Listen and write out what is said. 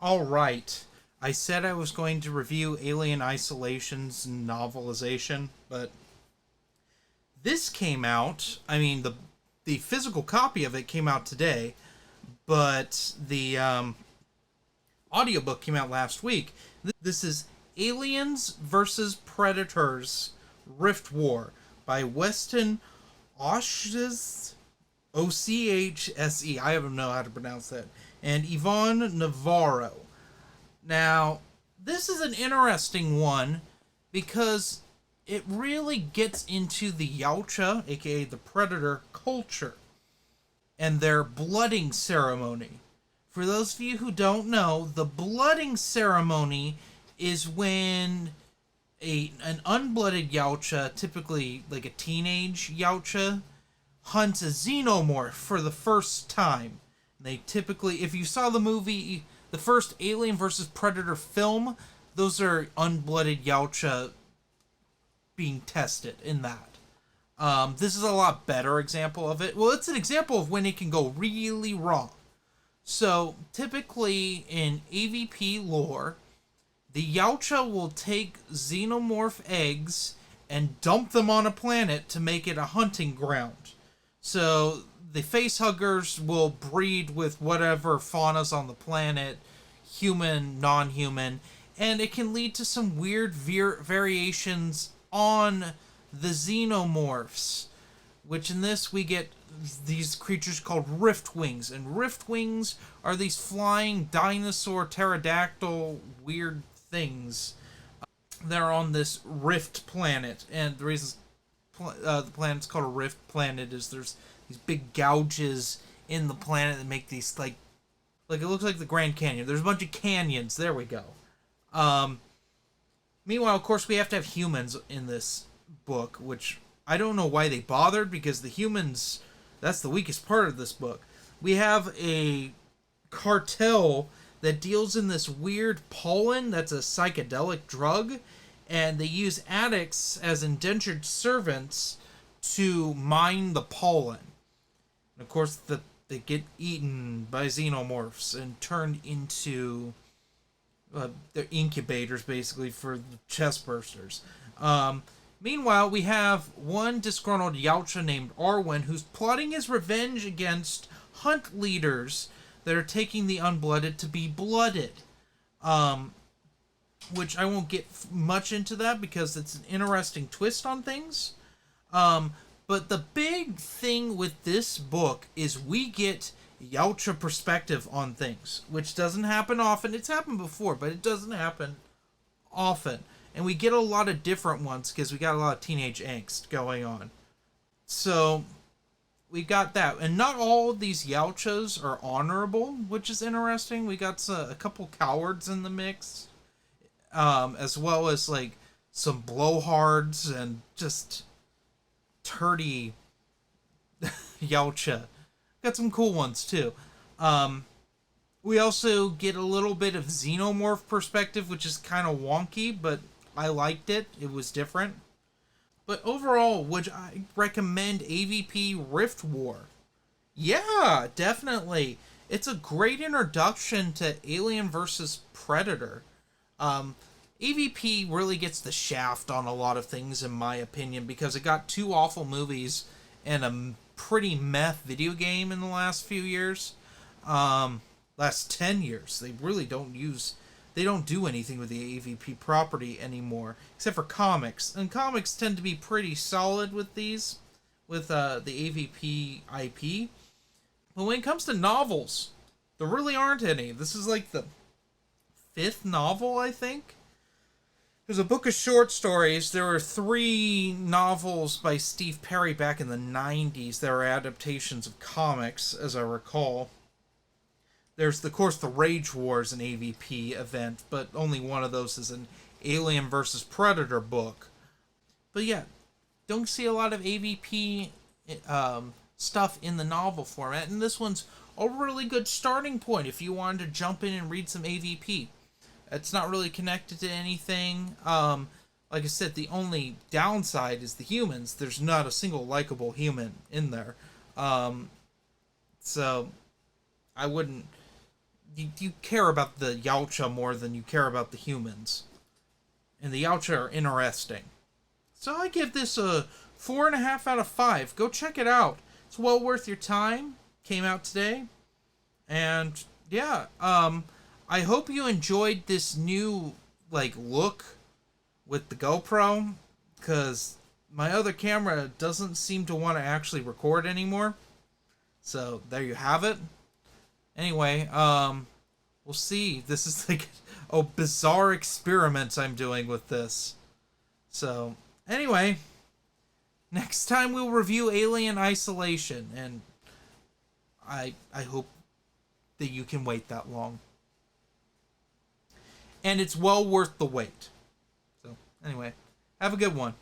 All right. I said I was going to review Alien Isolation's novelization, but this came out. I mean, the physical copy of it came out today, but the audiobook came out last week. This is Aliens versus Predators Rift War by Weston Ochse, Ochse. I don't know how to pronounce that. And Yvonne Navarro. Now, this is an interesting one because it really gets into the Yautja, aka the Predator, culture and their blooding ceremony. For those of you who don't know, the blooding ceremony is when an unblooded Yautja, typically like a teenage Yautja, hunts a xenomorph for the first time. They typically, if you saw the movie, the first Alien versus Predator film, those are unblooded Yautja being tested in that. This is a lot better example of it. Well, it's an example of when it can go really wrong. So, typically in AVP lore, the Yautja will take xenomorph eggs and dump them on a planet to make it a hunting ground. So, the facehuggers will breed with whatever fauna's on the planet, human, non human, and it can lead to some weird variations on the xenomorphs, which in this we get these creatures called riftwings, and riftwings are these flying dinosaur pterodactyl weird things that are on this rift planet. And the reason the planet's called a rift planet is there's these big gouges in the planet that make these like it looks like the Grand Canyon. There's a bunch of canyons. There we go. Meanwhile, of course, we have to have humans in this book, which I don't know why they bothered, because the humans, that's the weakest part of this book. We have a cartel that deals in this weird pollen that's a psychedelic drug, and they use addicts as indentured servants to mine the pollen. And of course, they get eaten by xenomorphs and turned into they're incubators, basically, for the chest bursters. Meanwhile, we have one disgruntled Yautja named Arwen who's plotting his revenge against hunt leaders that are taking the unblooded to be blooded. Which I won't get much into that because it's an interesting twist on things. But the big thing with this book is we get Yautja perspective on things, which doesn't happen often. It's happened before, but it doesn't happen often. And we get a lot of different ones because we got a lot of teenage angst going on. So we got that. And not all of these Yautjas are honorable, which is interesting. We got a couple cowards in the mix, as well as like some blowhards and just turdy Yautja. Got some cool ones too. We also get a little bit of xenomorph perspective, which is kind of wonky, but I liked it. It was different. But overall, would I recommend AVP Rift War? Yeah, definitely. It's a great introduction to Alien versus Predator. AVP really gets the shaft on a lot of things, in my opinion, because it got two awful movies and a pretty meth video game in the last few years. Last 10 years. They really don't do anything with the AVP property anymore, except for comics. And comics tend to be pretty solid with these, with the AVP IP. But when it comes to novels, there really aren't any. This is like the fifth novel, I think. There's a book of short stories. There were 3 novels by Steve Perry back in the 90s that were adaptations of comics, as I recall. There's, of course, the Rage Wars, an AVP event, but only one of those is an Alien versus Predator book. But yeah, don't see a lot of AVP stuff in the novel format, and this one's a really good starting point if you wanted to jump in and read some AVP. It's not really connected to anything. Like I said, the only downside is the humans. There's not a single likable human in there. So I wouldn't you care about the Yautja more than you care about the humans. And the Yautja are interesting. So I give this a 4.5 out of 5. Go check it out. It's well worth your time. Came out today. And yeah, I hope you enjoyed this new look with the GoPro, because my other camera doesn't seem to want to actually record anymore. So there you have it. Anyway, we'll see. This is a bizarre experiment I'm doing with this. So anyway, next time we'll review Alien Isolation, and I hope that you can wait that long. And it's well worth the wait. So anyway, have a good one.